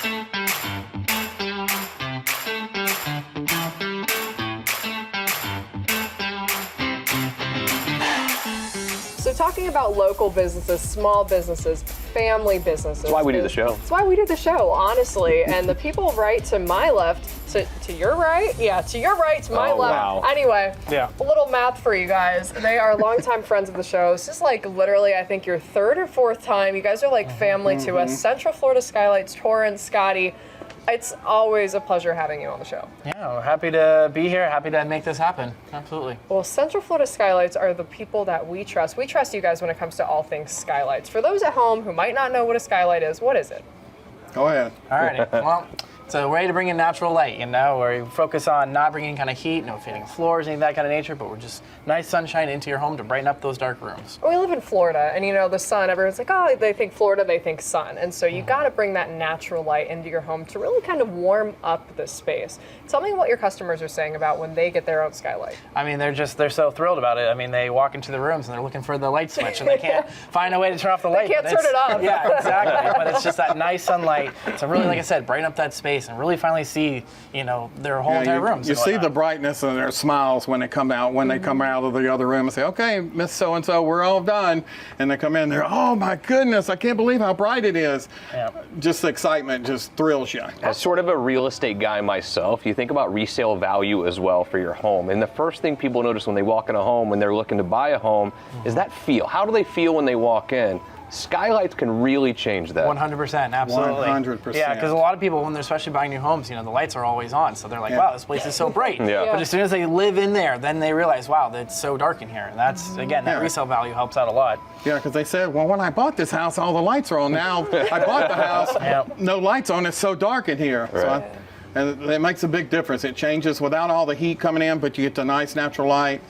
So talking about local businesses, small businesses, family businesses. That's why we do the show. That's why we do the show, honestly. And the people right to my left, to your right? Yeah, to your right, to my left. Wow. Anyway, Yeah. a little math for you guys. They are longtime friends of the show. This is like literally, I think, your third or fourth time. You guys are like family to us. Central Florida Skylights, Torrin, Scotty. It's always a pleasure having you on the show. Yeah, we're happy to be here. Happy to make this happen. Absolutely. Well, Central Florida Skylights are the people that we trust. We trust you guys when it comes to all things skylights. For those at home who might not know what a skylight is, what is it? Go ahead. Alrighty. Well, it's a way to bring in natural light, you know, where we focus on not bringing kind of heat, no fading floors, any of that kind of nature, but we're just nice sunshine into your home to brighten up those dark rooms. We live in Florida, and you know, the sun, everyone's like, oh, they think Florida, they think sun. And so you got to bring that natural light into your home to really kind of warm up the space. Tell me what your customers are saying about when they get their own skylight. I mean, they're so thrilled about it. I mean, they walk into the rooms and they're looking for the light switch and they can't find a way to turn off the light. They can't turn it off. Yeah, exactly. But it's just that nice sunlight to really, like I said, brighten up that space and really finally see, you know, their whole entire rooms. You see the brightness in their smiles when they come out, they come out of the other room and say, okay, Miss So-and-so, we're all done. And they come in there, oh my goodness, I can't believe how bright it is. Yeah. Just the excitement just thrills you. As sort of a real estate guy myself, you think about resale value as well for your home. And the first thing people notice when they walk in a home, when they're looking to buy a home, is that feel. How do they feel when they walk in? Skylights can really change that. 100%, absolutely. 100%. Yeah, because a lot of people, when they're especially buying new homes, you know, the lights are always on, so they're like, wow, this place is so bright. Yeah. But as soon as they live in there, then they realize, wow, it's so dark in here. And that's, again, that resale value helps out a lot. Yeah, because they said, well, when I bought this house, all the lights are on. Now I bought the house, no lights on, it's so dark in here. Right. And it makes a big difference. It changes without all the heat coming in, but you get the nice natural light.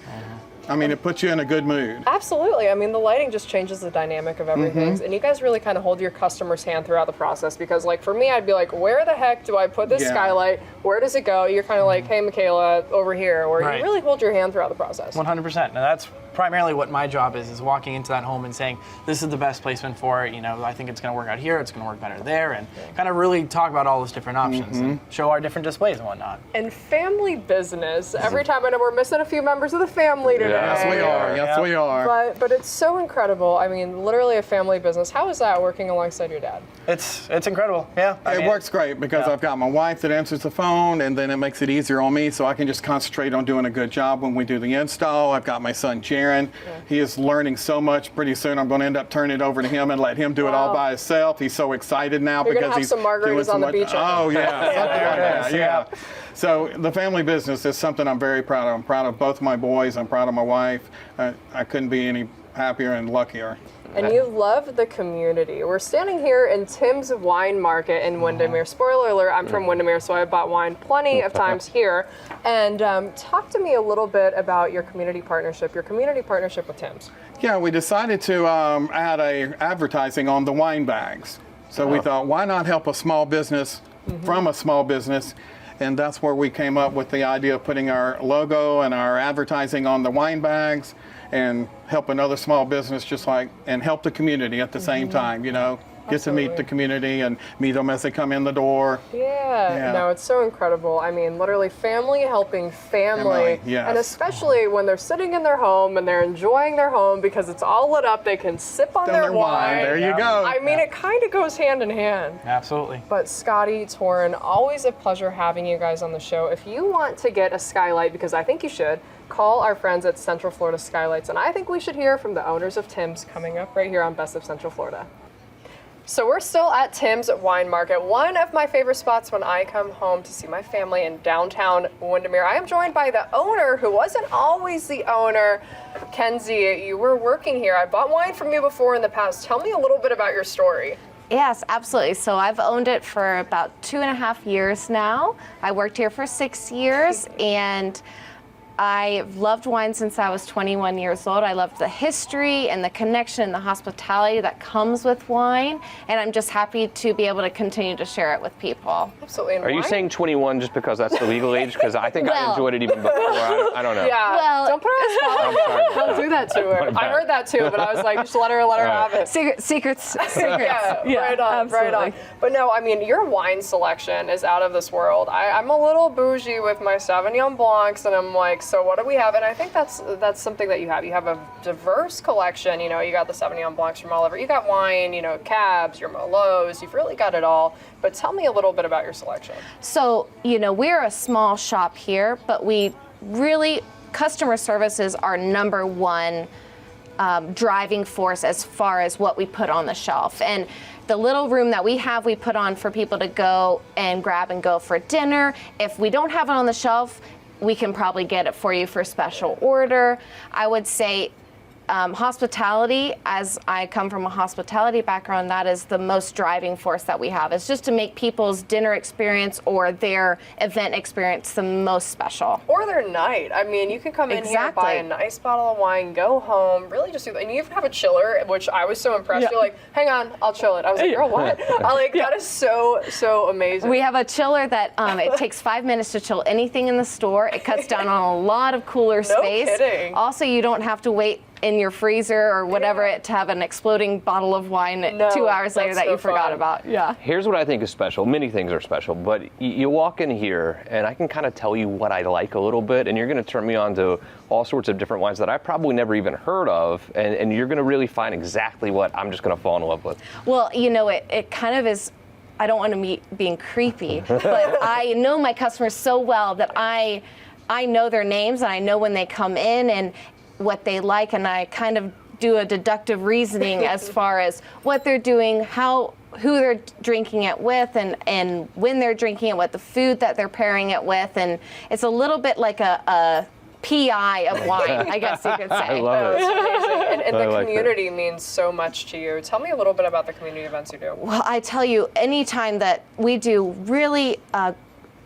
I mean, it puts you in a good mood. Absolutely. I mean, the lighting just changes the dynamic of everything. And you guys really kind of hold your customer's hand throughout the process because, like, for me, I'd be like, where the heck do I put this skylight? Where does it go? You're kind of like, hey, Michaela, over here. Or you really hold your hand throughout the process. 100%. And that's primarily what my job is walking into that home and saying, this is the best placement for it. You know, I think it's going to work out here. It's going to work better there. And kind of really talk about all those different options and show our different displays and whatnot. And family business. Every time I know we're missing a few members of the family today. Yes, we are. Yes, we are. But it's so incredible. I mean, literally a family business. How is that working alongside your dad? It's incredible. Yeah. It works great because I've got my wife that answers the phone, and then it makes it easier on me so I can just concentrate on doing a good job when we do the install. I've got my son, Jaron. He is learning so much. Pretty soon I'm going to end up turning it over to him and let him do it all by himself. He's so excited now because he's some margaritas on the beach. Oh, yeah. Something like that. Yeah. So the family business is something I'm very proud of. I'm proud of both my boys. I'm proud of my wife. I couldn't be any happier and luckier. And you love the community. We're standing here in Tim's Wine Market in Windermere. Spoiler alert, I'm from Windermere, so I bought wine plenty of times here. And talk to me a little bit about your community partnership with Tim's. Yeah, we decided to add advertising on the wine bags. So we thought, why not help a small business from a small business? And that's where we came up with the idea of putting our logo and our advertising on the wine bags and help another small business and help the community at the same time, you know. Get to meet the community and meet them as they come in the door. Yeah, no, it's so incredible. I mean, literally family helping family. Yes. And especially when they're sitting in their home and they're enjoying their home because it's all lit up, they can sip on their wine. There you go. I mean, it kind of goes hand in hand. Absolutely. But Scotty, Torrin, always a pleasure having you guys on the show. If you want to get a skylight, because I think you should, call our friends at Central Florida Skylights. And I think we should hear from the owners of Tim's coming up right here on Best of Central Florida. So we're still at Tim's Wine Market, one of my favorite spots when I come home to see my family in downtown Windermere. I am joined by the owner, who wasn't always the owner. Kenzie, you were working here. I bought wine from you before in the past. Tell me a little bit about your story. Yes, absolutely. So I've owned it for about 2.5 years now. I worked here for 6 years, and I've loved wine since I was 21 years old. I love the history and the connection and the hospitality that comes with wine, and I'm just happy to be able to continue to share it with people. Absolutely. And Are you wine- saying 21 just because that's the legal age? Because I think I Well- enjoyed it even before. I don't know. Yeah. Well- don't put her on the spot. I'm sorry. Don't do that to her. I heard that too, but I was like, just let her have it. Secrets. Yeah, right on, right on. But no, I mean, your wine selection is out of this world. I'm a little bougie with my Sauvignon Blancs, and I'm like, so what do we have? And I think that's something that you have. You have a diverse collection. You know, you got the Sauvignon Blancs from all over. You got wine, you know, cabs, your Merlots. You've really got it all. But tell me a little bit about your selection. So, you know, we're a small shop here, but we really, customer service is our number one driving force as far as what we put on the shelf. And the little room that we have, we put on for people to go and grab and go for dinner. If we don't have it on the shelf, we can probably get it for you for special order. I would say hospitality, as I come from a hospitality background, that is the most driving force that we have. It's just to make people's dinner experience or their event experience the most special. Or their night. I mean, you can come in here, buy a nice bottle of wine, go home, really just do that. And you even have a chiller, which I was so impressed. You're like, hang on, I'll chill it. I was like, girl, what? I like, that is so amazing. We have a chiller that it takes 5 minutes to chill anything in the store. It cuts down on a lot of cooler space. Kidding. Also, you don't have to wait in your freezer or whatever to have an exploding bottle of wine 2 hours later that you forgot about. Yeah. Here's what I think is special. Many things are special, but you walk in here and I can kind of tell you what I like a little bit, and you're going to turn me on to all sorts of different wines that I probably never even heard of, and you're going to really find exactly what I'm just going to fall in love with. Well, you know, it kind of is, I don't want to be being creepy, but I know my customers so well that I know their names and I know when they come in and what they like, and I kind of do a deductive reasoning as far as what they're doing, who they're drinking it with, and when they're drinking it, what the food that they're pairing it with, and it's a little bit like a PI of wine, I guess you could say. I love it. Amazing. And I the like community means so much to you. Tell me a little bit about the community events you do. Well, I tell you, anytime that we do really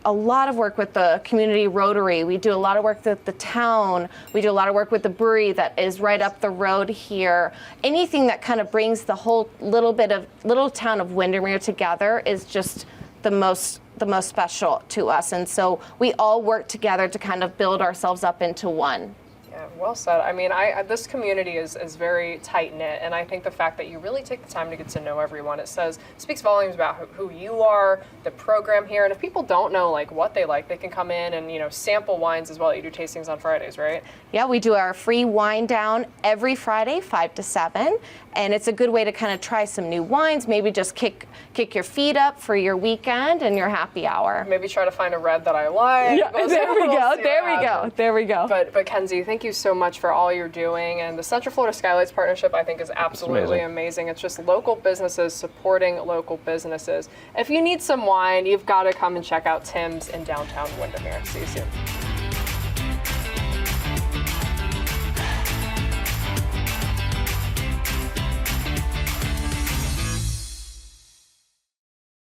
a lot of work with the community Rotary. We do a lot of work with the town. We do a lot of work with the brewery that is right up the road here. Anything that kind of brings the whole little town of Windermere together is just the most special to us. And so we all work together to kind of build ourselves up into one. Yeah, well said. I mean, this community is very tight-knit, and I think the fact that you really take the time to get to know everyone, it speaks volumes about who you are, the program here, and if people don't know like what they like, they can come in and, you know, sample wines as well. You do tastings on Fridays, right? Yeah, we do our free wine down every Friday, 5 to 7, and it's a good way to kind of try some new wines, maybe just kick your feet up for your weekend and your happy hour. Maybe try to find a red that I like. Yeah, there we go. But Kenzie, thank you so much for all you're doing, and the Central Florida Skylights partnership I think is absolutely amazing. It's just local businesses supporting local businesses. If you need some wine, you've got to come and check out Tim's in downtown Windermere. See you soon.